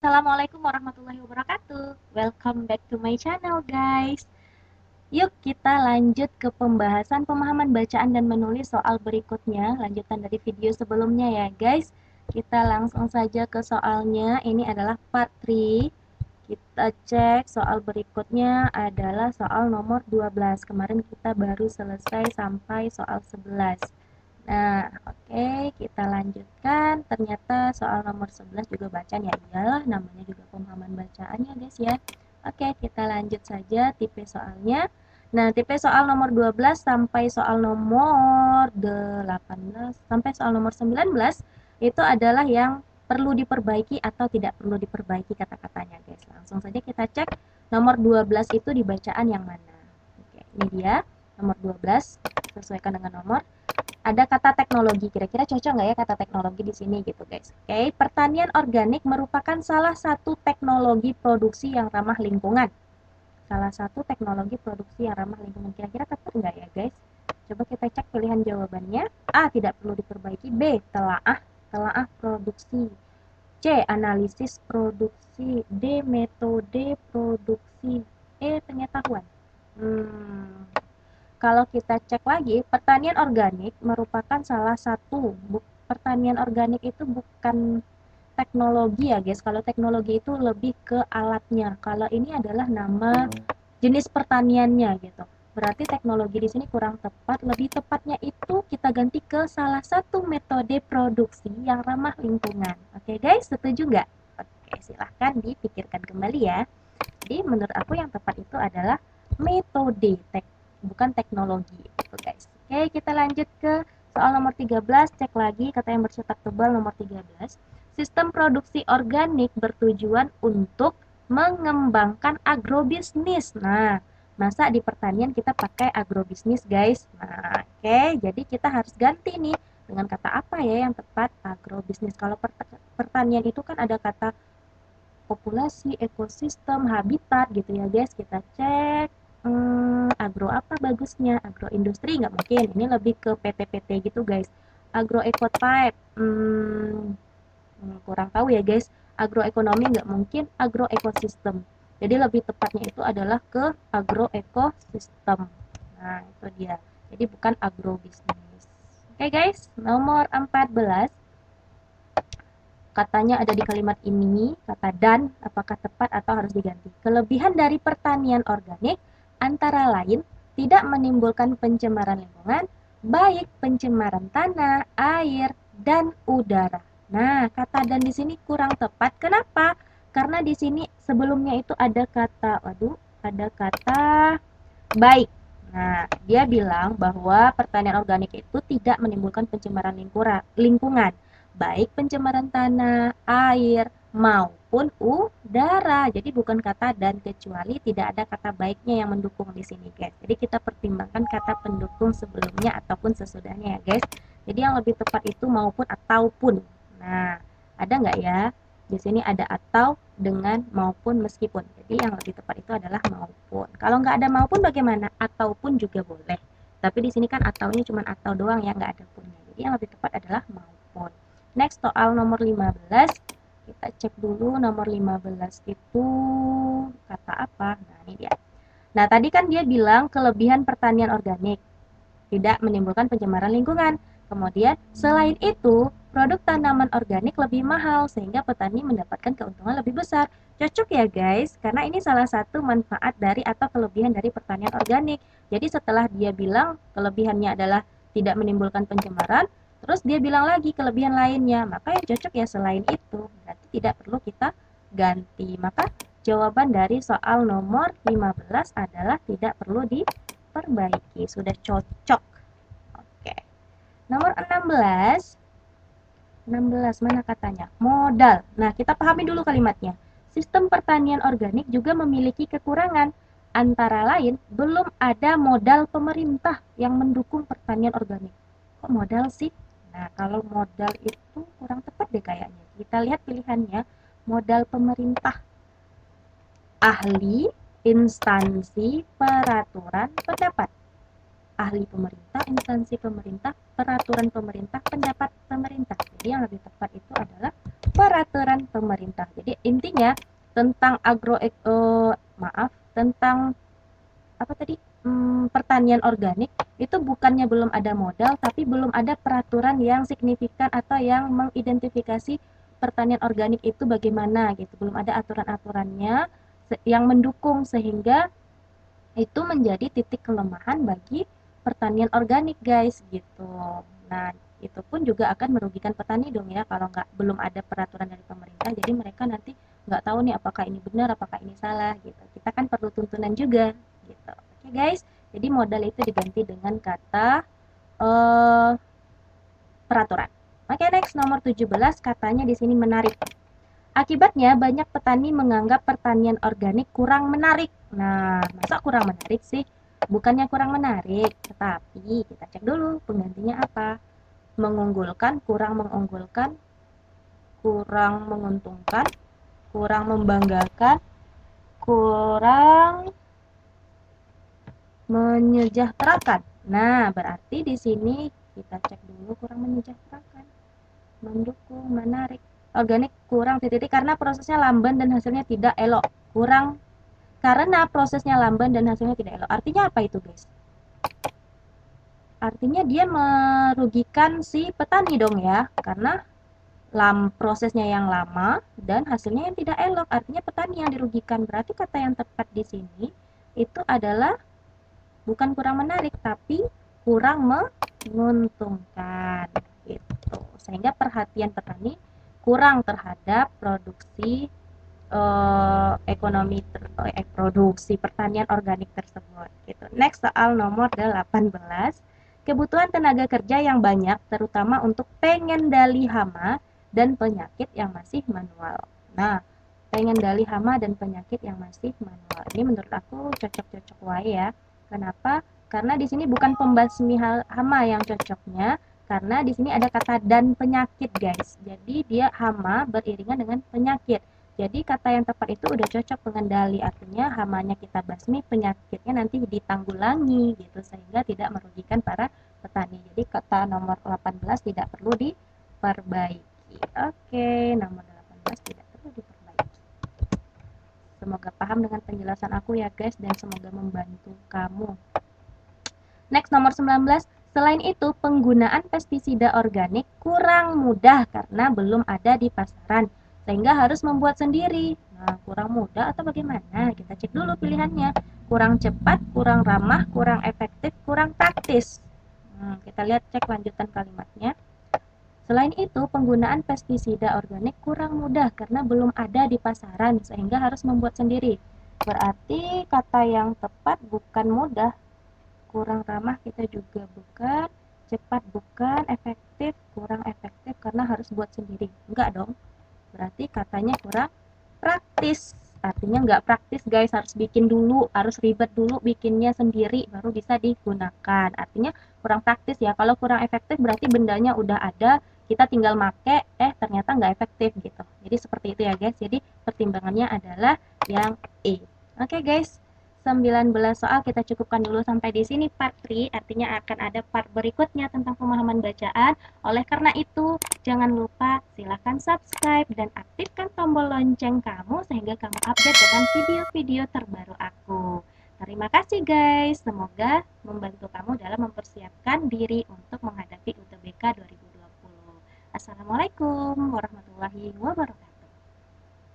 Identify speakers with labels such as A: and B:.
A: Assalamualaikum warahmatullahi wabarakatuh. Welcome back to my channel, guys. Yuk kita lanjut ke pembahasan pemahaman bacaan dan menulis soal berikutnya, lanjutan dari video sebelumnya ya, guys. Kita langsung saja ke soalnya. Ini adalah part 3. Kita cek soal berikutnya adalah soal nomor 12. Kemarin kita baru selesai sampai soal 11. Nah, oke, kita lanjutkan. Ternyata soal nomor 11 juga bacaan ya. Iyalah, namanya juga pemahaman bacaannya, guys ya. Oke, kita lanjut saja tipe soalnya. Nah, tipe soal nomor 12 sampai soal nomor 18 sampai soal nomor 19 itu adalah yang perlu diperbaiki atau tidak perlu diperbaiki kata-katanya, guys. Langsung saja kita cek nomor 12 itu di bacaan yang mana. Oke, ini dia nomor 12, sesuaikan dengan nomor. Ada kata teknologi, kira-kira cocok nggak ya kata teknologi di sini gitu, guys. Oke, pertanian organik merupakan salah satu teknologi produksi yang ramah lingkungan. Salah satu teknologi produksi yang ramah lingkungan. Kira-kira tepat nggak ya, guys? Coba kita cek pilihan jawabannya. A, tidak perlu diperbaiki. B, telaah produksi. C, analisis produksi. D, metode produksi. E, pengetahuan. Kalau kita cek lagi, pertanian organik merupakan salah satu. Pertanian organik itu bukan teknologi ya, guys. Kalau teknologi itu lebih ke alatnya. Kalau ini adalah nama jenis pertaniannya gitu. Berarti teknologi di sini kurang tepat. Lebih tepatnya itu kita ganti ke salah satu metode produksi yang ramah lingkungan. Oke, guys, setuju nggak? Oke, silahkan dipikirkan kembali ya. Jadi menurut aku yang tepat itu adalah metode, bukan teknologi gitu, guys. Oke, kita lanjut ke soal nomor 13. Cek lagi kata yang bercetak tebal nomor 13. Sistem produksi organik bertujuan untuk mengembangkan agrobisnis. Nah, masa di pertanian kita pakai agrobisnis, guys? Nah, oke, jadi kita harus ganti nih dengan kata apa ya yang tepat? Agrobisnis. Kalau pertanian itu kan ada kata populasi, ekosistem, habitat gitu ya, guys. Kita cek agro apa bagusnya? Agroindustri nggak mungkin. Ini lebih ke PT-PT gitu, guys. Agroecotype kurang tahu ya, guys. Agroekonomi nggak mungkin. Agroekosistem. Jadi lebih tepatnya itu adalah ke agroekosistem. Nah, itu dia. Jadi bukan agrobisnis. Oke, guys. Nomor 14. Katanya ada di kalimat ini, kata dan, apakah tepat atau harus diganti? Kelebihan dari pertanian organik antara lain tidak menimbulkan pencemaran lingkungan, baik pencemaran tanah, air, dan udara. Nah, kata dan di sini kurang tepat. Kenapa? Karena di sini sebelumnya itu ada kata, ada kata baik. Nah, dia bilang bahwa pertanian organik itu tidak menimbulkan pencemaran lingkungan, baik pencemaran tanah, air, maupun udara. Jadi bukan kata dan, kecuali tidak ada kata baiknya yang mendukung di sini, guys. Jadi kita pertimbangkan kata pendukung sebelumnya ataupun sesudahnya ya, guys. Jadi yang lebih tepat itu maupun ataupun. Nah, ada nggak ya? Di sini ada atau, dengan, maupun, meskipun. Jadi yang lebih tepat itu adalah maupun. Kalau nggak ada maupun bagaimana? Ataupun juga boleh. Tapi di sini kan ataunya cuma atau doang ya, nggak ada punnya. Jadi yang lebih tepat adalah maupun. Next, soal nomor 15. Kita cek dulu nomor 15 itu kata apa. Nah, ini dia. Nah, tadi kan dia bilang kelebihan pertanian organik tidak menimbulkan pencemaran lingkungan. Kemudian, selain itu, produk tanaman organik lebih mahal sehingga petani mendapatkan keuntungan lebih besar. Cocok ya, guys, karena ini salah satu manfaat dari atau kelebihan dari pertanian organik. Jadi setelah dia bilang kelebihannya adalah tidak menimbulkan pencemaran, terus dia bilang lagi kelebihan lainnya, maka yang cocok ya selain itu. Berarti tidak perlu kita ganti. Maka jawaban dari soal nomor 15 adalah tidak perlu diperbaiki, sudah cocok. Oke. Nomor 16. 16 mana katanya? Modal. Nah, kita pahami dulu kalimatnya. Sistem pertanian organik juga memiliki kekurangan. Antara lain, belum ada modal pemerintah yang mendukung pertanian organik. Kok modal sih? Nah, kalau modal itu kurang tepat deh kayaknya. Kita lihat pilihannya. Modal pemerintah, ahli, instansi, peraturan, pendapat. Ahli pemerintah, instansi pemerintah, peraturan pemerintah, pendapat pemerintah. Jadi yang lebih tepat itu adalah peraturan pemerintah. Jadi intinya tentang tentang apa tadi? Pertanian organik itu bukannya belum ada modal, tapi belum ada peraturan yang signifikan atau yang mengidentifikasi pertanian organik itu bagaimana gitu. Belum ada aturan-aturannya yang mendukung sehingga itu menjadi titik kelemahan bagi pertanian organik guys gitu. Nah itu pun juga akan merugikan petani dong ya kalau belum ada peraturan dari pemerintah. Jadi mereka nanti nggak tahu nih apakah ini benar apakah ini salah gitu. Kita kan perlu tuntunan juga gitu. Oke guys, jadi modal itu diganti dengan kata eh, peraturan. Oke next nomor 17 katanya di sini menarik. Akibatnya banyak petani menganggap pertanian organik kurang menarik. Nah, masa kurang menarik sih? Bukannya kurang menarik, tetapi kita cek dulu penggantinya apa. Mengunggulkan, kurang menguntungkan, kurang membanggakan, kurang menyejahterakan. Nah, berarti di sini kita cek dulu kurang menyejahterakan, mendukung, menarik. Organik kurang titik karena prosesnya lamban dan hasilnya tidak elok. Kurang karena prosesnya lamban dan hasilnya tidak elok. Artinya apa itu, guys? Artinya dia merugikan si petani dong ya, karena prosesnya yang lama dan hasilnya yang tidak elok. Artinya petani yang dirugikan. Berarti kata yang tepat di sini itu adalah bukan kurang menarik, tapi kurang menguntungkan gitu. Sehingga perhatian petani kurang terhadap produksi produksi pertanian organik tersebut gitu. Next soal nomor 18. Kebutuhan tenaga kerja yang banyak terutama untuk pengendali hama dan penyakit yang masih manual. Nah, pengendali hama dan penyakit yang masih manual. Ini menurut aku cocok-cocok wae ya. Kenapa? Karena di sini bukan pembasmi hama yang cocoknya, karena di sini ada kata dan penyakit, guys. Jadi dia hama beriringan dengan penyakit. Jadi kata yang tepat itu udah cocok pengendali, artinya hamanya kita basmi, penyakitnya nanti ditanggulangi gitu sehingga tidak merugikan para petani. Jadi kata nomor 18 tidak perlu diperbaiki. Oke, nomor 18 tidak perlu diperbaiki. Semoga paham dengan penjelasan aku ya guys dan semoga membantu kamu. Next nomor 19. Selain itu, penggunaan pestisida organik kurang mudah karena belum ada di pasaran sehingga harus membuat sendiri. Nah, kurang mudah atau bagaimana? Kita cek dulu pilihannya. Kurang cepat, kurang ramah, kurang efektif, kurang praktis. Kita lihat cek lanjutan kalimatnya. Selain itu, penggunaan pestisida organik kurang mudah karena belum ada di pasaran sehingga harus membuat sendiri. Berarti kata yang tepat bukan mudah, kurang ramah kita juga bukan, cepat bukan, efektif kurang efektif karena harus buat sendiri. Enggak dong. Berarti katanya kurang praktis. Artinya enggak praktis guys, harus bikin dulu, harus ribet dulu bikinnya sendiri baru bisa digunakan. Artinya kurang praktis ya. Kalau kurang efektif berarti bendanya udah ada, kita tinggal make, ternyata nggak efektif gitu. Jadi seperti itu ya guys. Jadi pertimbangannya adalah yang E. Oke guys. 19 soal kita cukupkan dulu sampai di sini part 3, artinya akan ada part berikutnya tentang pemahaman bacaan. Oleh karena itu, jangan lupa silahkan subscribe dan aktifkan tombol lonceng kamu sehingga kamu update dengan video-video terbaru aku. Terima kasih guys, semoga membantu kamu dalam mempersiapkan diri untuk menghadapi UTBK 2020. Assalamualaikum warahmatullahi wabarakatuh.